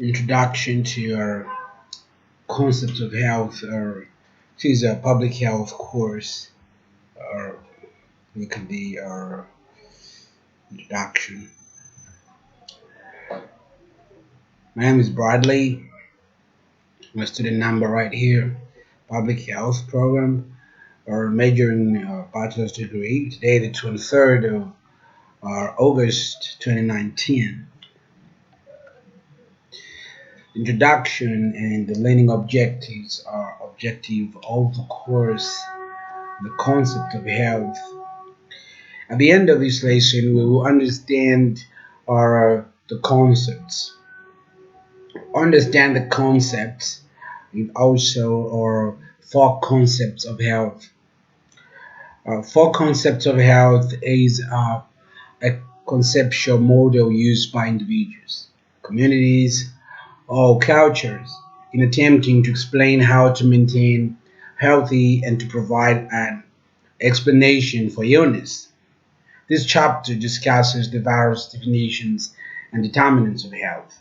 introduction to our concept of health, or this is a public health course, or it can be our introduction. My name is Bradley. My student number right here, public health program, or major in bachelor's degree. Today, the 23rd of August 2019. Introduction and the learning objectives are objective of the course, the concept of health. At the end of this lesson, we will understand the concepts. Understand the concepts and also our four concepts of health. Four concepts of health is a conceptual model used by individuals, communities, or cultures in attempting to explain how to maintain healthy and to provide an explanation for illness. This chapter discusses the various definitions and determinants of health.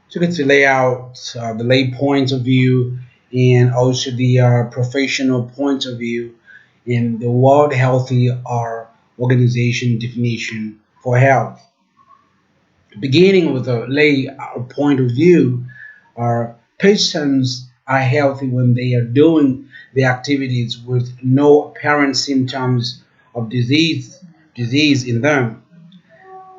So get to lay out the lay point of view and also the professional point of view in the World Healthy Organization definition for health. Beginning with a lay point of view, persons are healthy when they are doing the activities with no apparent symptoms of disease in them.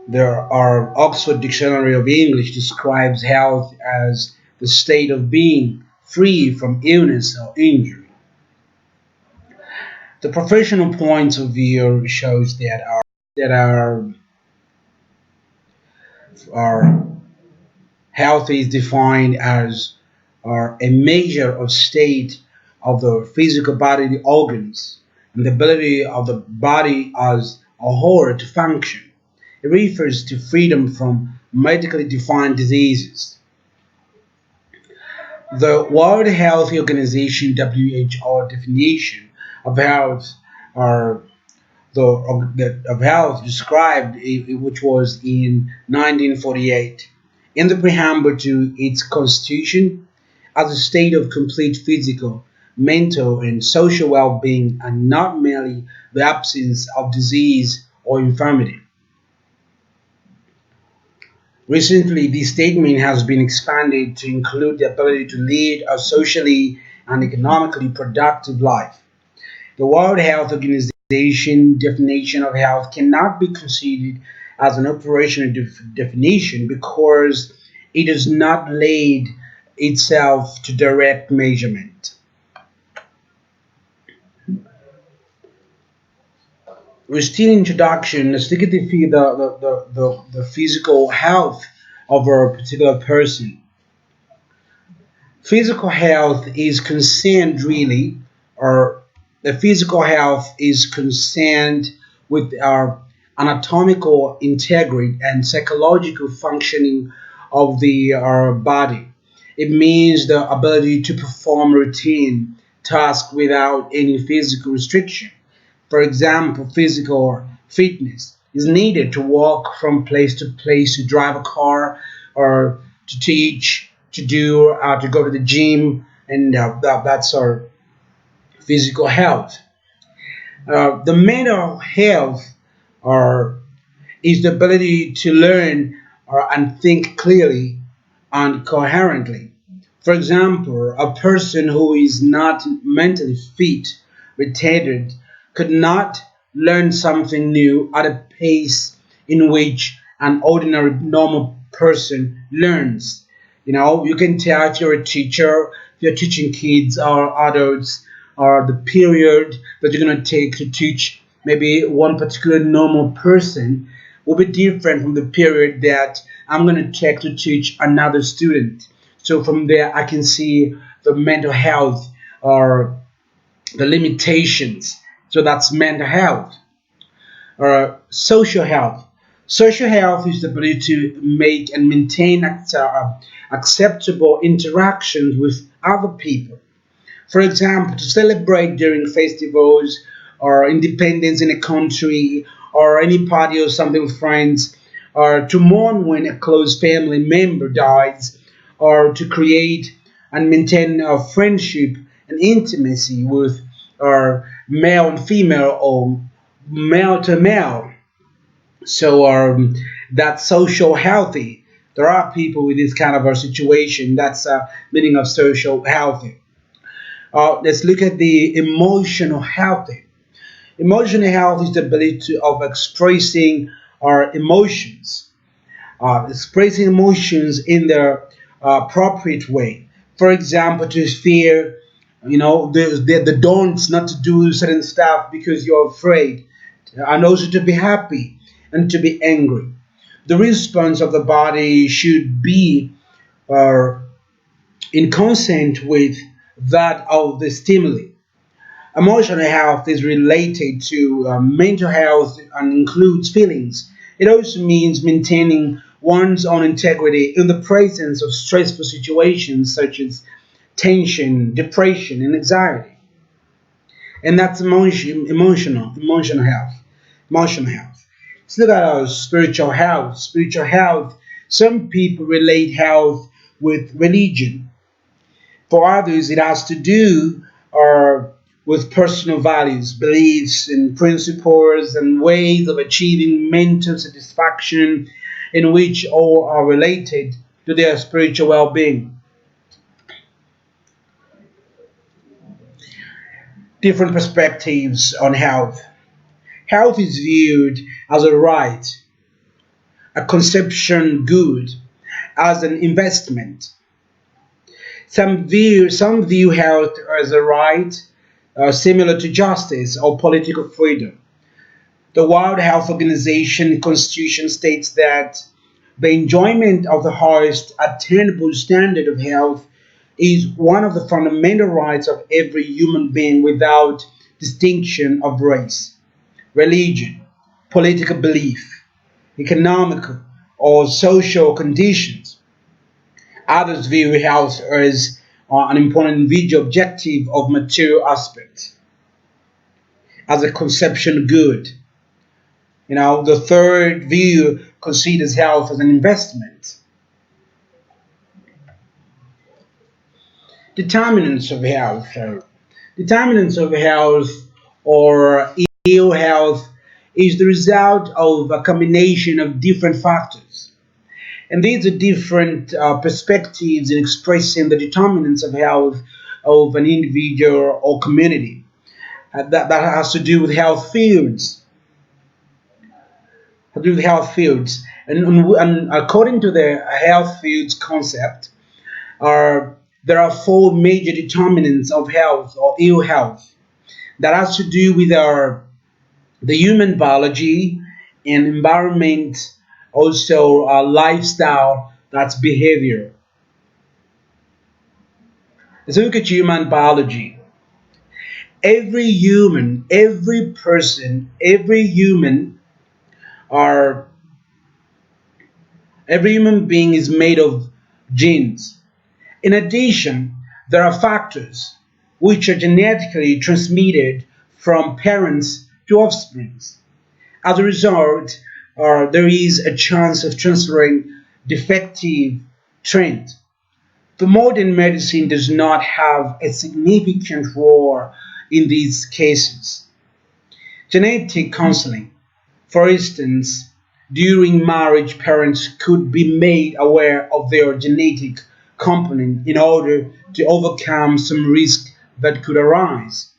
There are Oxford Dictionary of English describes health as the state of being free from illness or injury. The professional point of view shows that our health is defined as a measure of state of the physical bodily organs and the ability of the body as a whole to function. It refers to freedom from medically defined diseases. The World Health Organization (WHO) definition of health are of health described, which was in 1948, in the preamble to its constitution, as a state of complete physical, mental, and social well-being, and not merely the absence of disease or infirmity. Recently, this statement has been expanded to include the ability to lead a socially and economically productive life. The World Health Organization definition of health cannot be considered as an operational definition because it does not lend itself to direct measurement. We're still in introduction. Let's look at the physical health of a particular person. Physical health is concerned really, or the physical health is concerned with our anatomical integrity and psychological functioning of our body. It means the ability to perform routine tasks without any physical restriction. For example, physical fitness is needed to walk from place to place, to drive a car, or to teach, to go to the gym, and that's our physical health. The mental health are, is the ability to learn and think clearly and coherently. For example, a person who is not mentally fit, retarded, could not learn something new at a pace in which an ordinary normal person learns. You can tell if you're a teacher, if you're teaching kids or adults, or the period that you're going to take to teach maybe one particular normal person will be different from the period that I'm going to take to teach another student. So from there, I can see the mental health or the limitations. So that's mental health. Social health. Social health is the ability to make and maintain acceptable interactions with other people. For example, to celebrate during festivals or independence in a country or any party or something with friends, or to mourn when a close family member dies, or to create and maintain a friendship and intimacy with male and female or male to male. So that's social healthy. There are people with this kind of a situation. That's meaning of social healthy. Let's look at the emotional healthy. Emotional health is the ability of expressing our emotions, expressing emotions in their appropriate way. For example, to fear, the don'ts not to do certain stuff because you're afraid, and also to be happy and to be angry. The response of the body should be uh, in consent with that of the stimuli. Emotional health is related to mental health and includes feelings. It also means maintaining one's own integrity in the presence of stressful situations such as tension, depression, and anxiety. And that's emotional health. Emotional health. Let's look at our spiritual health. Spiritual health. Some people relate health with religion. For others, it has to do with personal values, beliefs, and principles and ways of achieving mental satisfaction in which all are related to their spiritual well being. Different perspectives on health. Health is viewed as a right, a conception good, as an investment. Some view health as a right, similar to justice or political freedom. The World Health Organization Constitution states that the enjoyment of the highest attainable standard of health is one of the fundamental rights of every human being without distinction of race, religion, political belief, economical or social conditions. Others view health as an important individual objective of material aspect, as a conception good. The third view considers health as an investment. Determinants of health. Determinants of health or ill health is the result of a combination of different factors. And these are different perspectives in expressing the determinants of health of an individual or community. That has to do with health fields, and according to the health fields concept, are there are four major determinants of health or ill health that has to do with our the human biology and environment, also our lifestyle, that's behavior. Let's look at human biology. Every person, are every human being is made of genes. In addition, there are factors which are genetically transmitted from parents to offspring. As a result, there is a chance of transferring defective traits. The modern medicine does not have a significant role in these cases. Genetic counseling, for instance, during marriage, parents could be made aware of their genetic component in order to overcome some risk that could arise.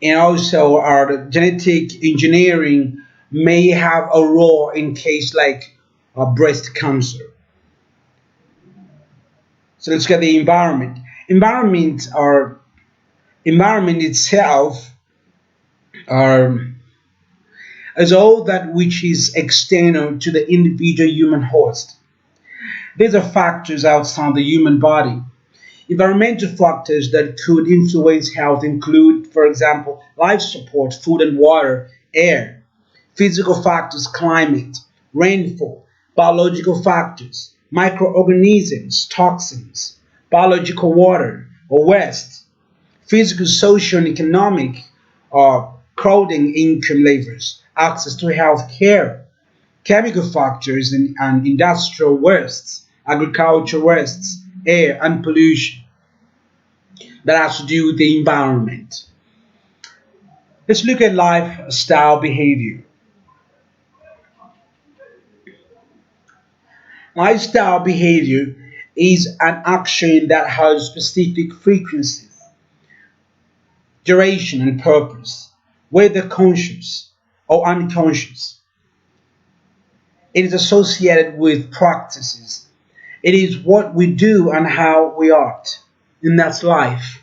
And also, our genetic engineering may have a role in case like breast cancer. So let's get the environment. Environment itself um, is all that which is external to the individual human host. These are factors outside the human body. Environmental factors that could influence health include, for example, life support, food and water, air, physical factors, climate, rainfall, biological factors, microorganisms, toxins, biological water or waste, physical, social, and economic, crowding income levels. access to health care, chemical factors and industrial wastes, agricultural wastes, air and pollution that has to do with the environment. Let's look at lifestyle behavior. Lifestyle behavior is an action that has specific frequencies, duration, and purpose, whether conscious or unconscious. It is associated with practices. It is what we do and how we act. And that's life.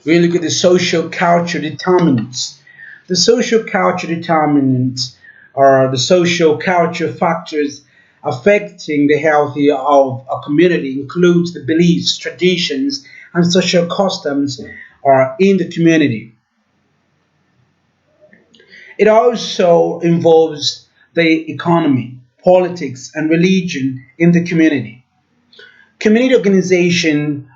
We look at the social culture determinants. The social culture determinants are the social culture factors affecting the health of a community includes the beliefs, traditions, and social customs are in the community. It also involves the economy, politics, and religion in the community. Community organization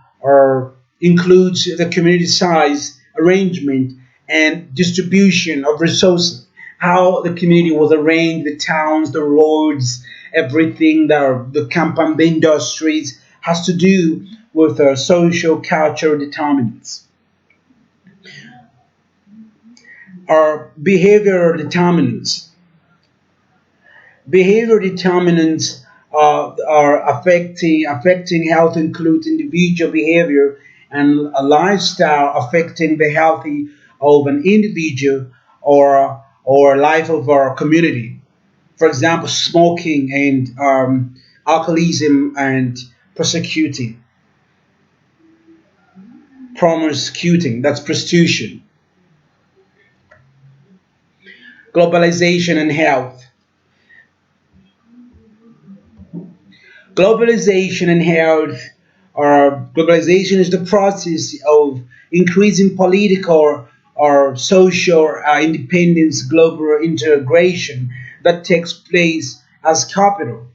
includes the community size, arrangement, and distribution of resources. How the community was arranged, the towns, the roads, everything, the compound, the industries has to do with social cultural determinants. Our behavioral determinants. Behavior determinants are affecting health include individual behavior and a lifestyle affecting the healthy of an individual or life of our community. For example, smoking and alcoholism and prosecuting, promiscuting, that's prostitution, globalization and health. Globalization and health, or globalization is the process of increasing political or social independence, global integration that takes place as capital.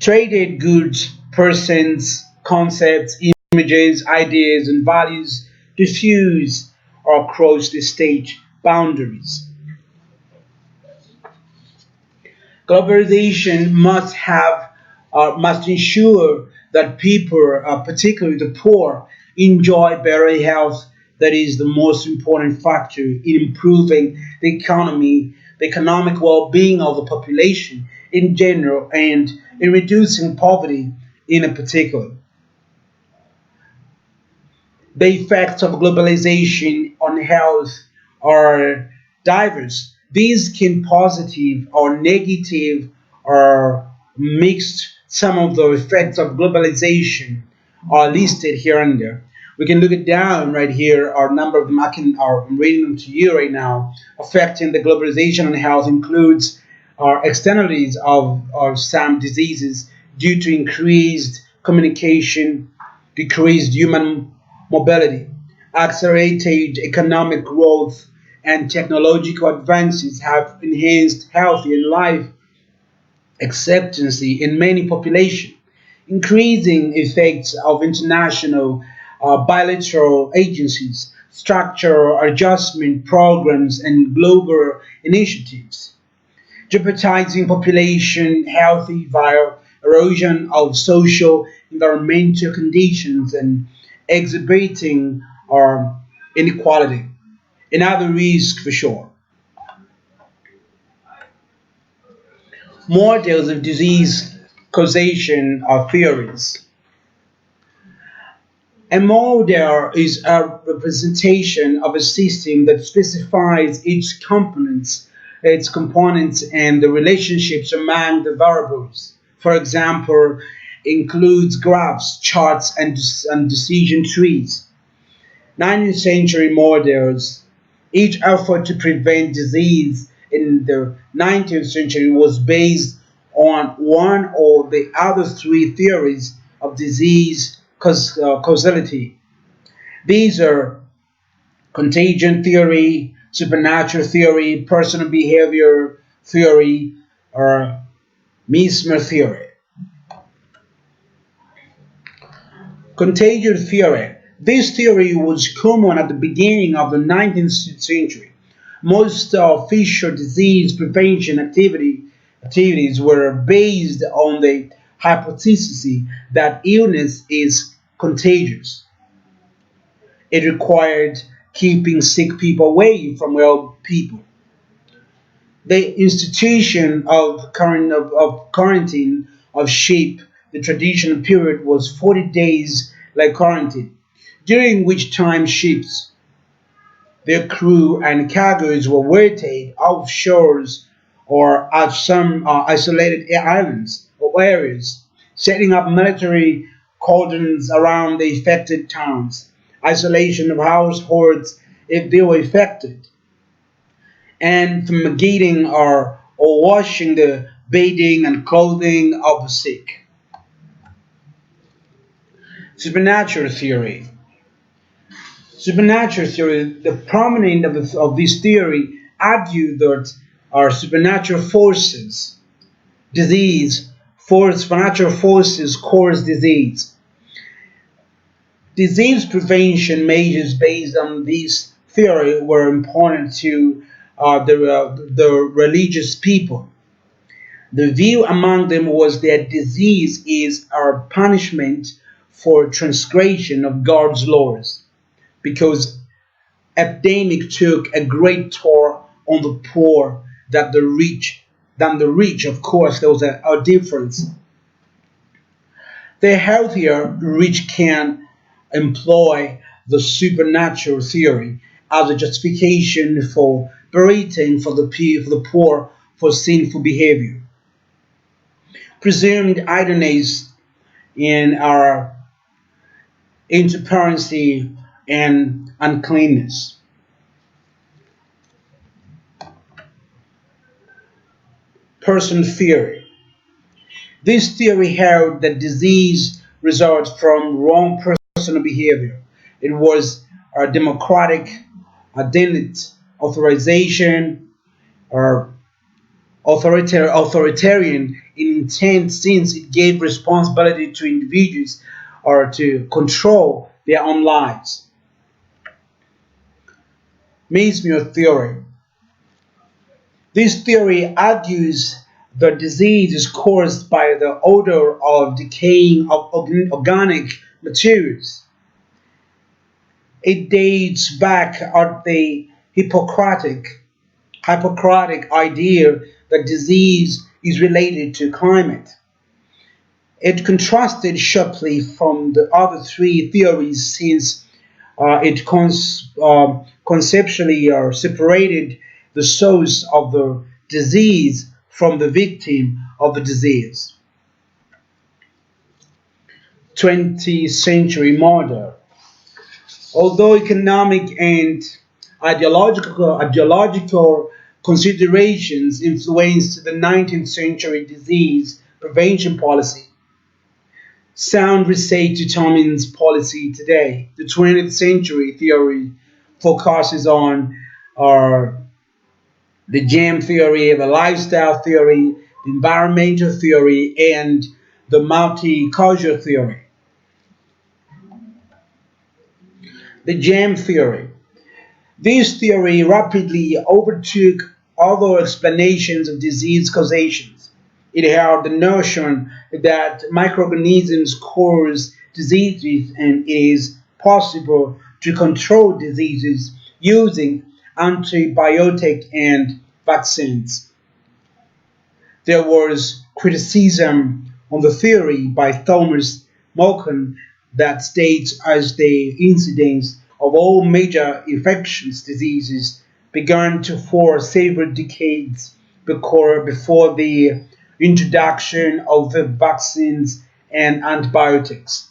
Traded goods, persons, concepts, images, ideas, and values diffuse or cross the state boundaries. Globalization must ensure that people, particularly the poor, enjoy better health. That is the most important factor in improving the economy, the economic well-being of the population in general, and in reducing poverty in a particular. The effects of globalization on health are diverse. These can positive or negative or mixed. Some of the effects of globalization are listed here and there. We can look it down right here. Our number of them I'm reading them to you right now. Affecting the globalization on health includes externalities of some diseases due to increased communication, decreased human mobility, accelerated economic growth, and technological advances have enhanced health and life expectancy in many populations, increasing effects of international bilateral agencies, structural adjustment programs, and global initiatives jeopardizing population health via erosion of social environmental conditions and exacerbating inequality. Another risk for sure. Models of disease causation are theories. A model is a representation of a system that specifies its components, and the relationships among the variables. For example, includes graphs, charts, and decision trees. 19th century models, each effort to prevent disease in the 19th century was based on one or the other three theories of disease causality. These are contagion theory, supernatural theory, personal behavior theory, or mesmer theory. Contagion theory. This theory was common at the beginning of the 19th century. Most official disease prevention activities were based on the hypothesis that illness is contagious. It required keeping sick people away from well people. The institution of quarantine of sheep, the traditional period was 40 days like quarantine, during which time ships, their crew and cargoes were waited offshores or at some isolated islands or areas, setting up military cordons around the affected towns, isolation of households if they were affected, and fumigating or washing the bedding and clothing of the sick. Supernatural theory. Supernatural theory, the prominent of this theory argue that our supernatural forces, disease, supernatural forces cause disease. Disease prevention measures based on this theory were important to the religious people. The view among them was that disease is our punishment for transgression of God's laws, because epidemic took a great toll on the poor than the rich. Of course, there was a difference. The healthier rich can employ the supernatural theory as a justification for berating for the poor for sinful behavior, presumed idleness in our intemperancy and uncleanness. Person theory. This theory held that disease results from wrong personal behavior. It was a democratic identity, authorization, or authoritarian in intent, since it gave responsibility to individuals or to control their own lives. Mesmer theory. This theory argues the disease is caused by the odor of decaying of organic materials. It dates back at the Hippocratic idea that disease is related to climate. It contrasted sharply from the other three theories, since it conceptually separated the source of the disease from the victim of the disease. 20th century model. Although economic and ideological considerations influenced the 19th century disease prevention policy, sound research determines policy today. The 20th century theory focuses on uh, the gem theory, the lifestyle theory, the environmental theory, and the multicultural theory. The gem theory. This theory rapidly overtook other explanations of disease causations. It held the notion that microorganisms cause diseases and it is possible to control diseases using antibiotics and vaccines. There was criticism on the theory by Thomas Malcolm that states as the incidence of all major infectious diseases began to fall several decades before the introduction of the vaccines and antibiotics.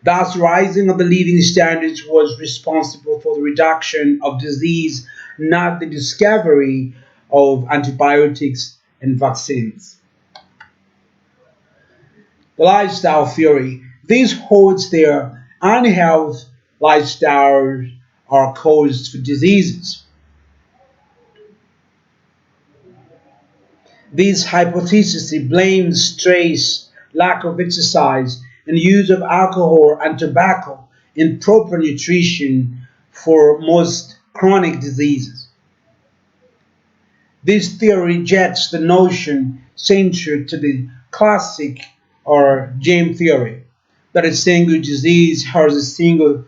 Thus, rising of the living standards was responsible for the reduction of disease, not the discovery of antibiotics and vaccines. The lifestyle theory. This holds their unhealthy lifestyles are caused for diseases. This hypothesis blames stress, lack of exercise, and use of alcohol and tobacco and proper nutrition for most chronic diseases. This theory rejects the notion central to the classic or game theory that a single disease has a single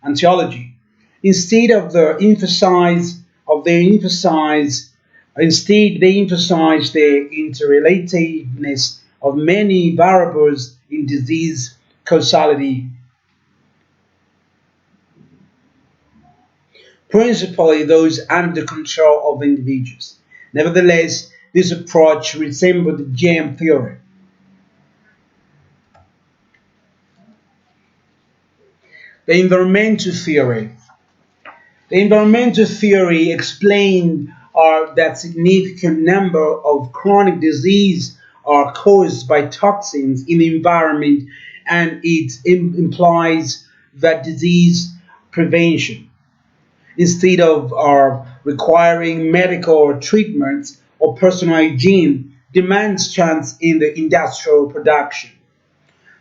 etiology. Instead of the emphasize of they emphasize Instead they emphasize the interrelatedness of many variables in disease causality, principally those under the control of individuals. Nevertheless, this approach resembles the germ theory. The environmental theory. The environmental theory explained that significant number of chronic disease are caused by toxins in the environment, and it implies that disease prevention, instead of requiring medical treatments or personal hygiene, demands chance in the industrial production.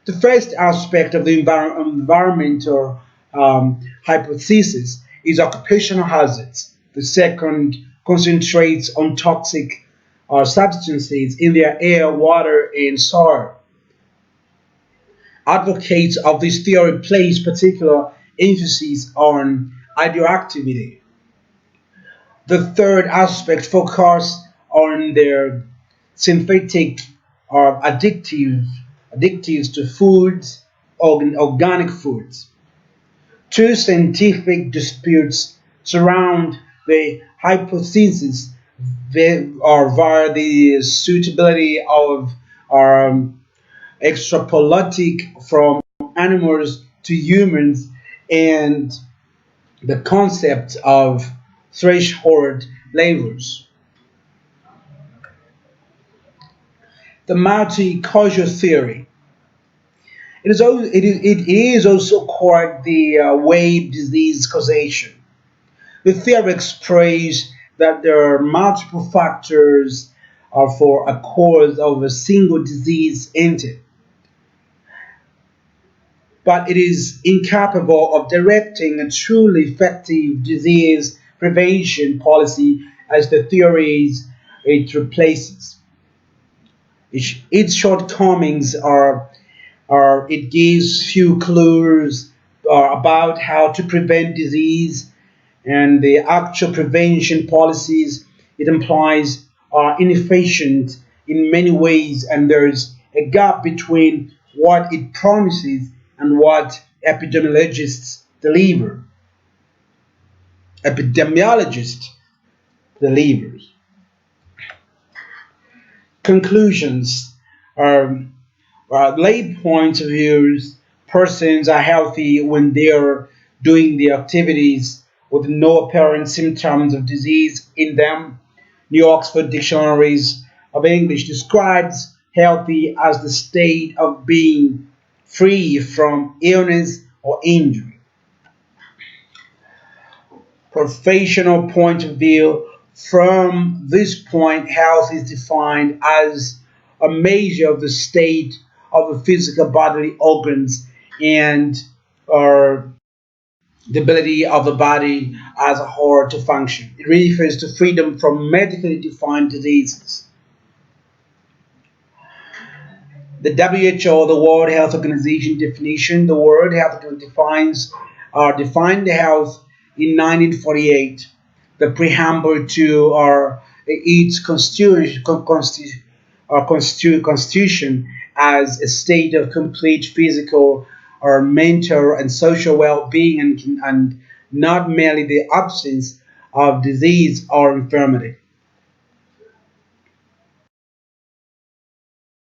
The first aspect of the environmental hypothesis is occupational hazards. The second concentrates on toxic substances in the air, water, and soil. Advocates of this theory place particular emphasis on radioactivity. The third aspect focuses on their synthetic or additives to foods, organic foods. Two scientific disputes surround the hypothesis or via the suitability of um, extrapolating from animals to humans and the concept of threshold levels. The multi-causal theory. It is also called the wave disease causation. The theory expresses that there are multiple factors for a cause of a single disease entity, but it is incapable of directing a truly effective disease prevention policy as the theories it replaces. Its shortcomings are it gives few clues about how to prevent disease, and the actual prevention policies it implies are inefficient in many ways, and there's a gap between what it promises and what epidemiologists delivers. Conclusions are late points of views. Persons are healthy when they are doing the activities with no apparent symptoms of disease in them. New Oxford Dictionaries of English describes healthy as the state of being free from illness or injury. Professional point of view, from this point, health is defined as a measure of the state of the physical bodily organs and or the ability of the body as a whole to function. It refers to freedom from medically defined diseases. The WHO, the World Health Organization definition, the World Health Organization defined health in 1948. The preamble to its constitution as a state of complete physical or mental and social well-being, and not merely the absence of disease or infirmity.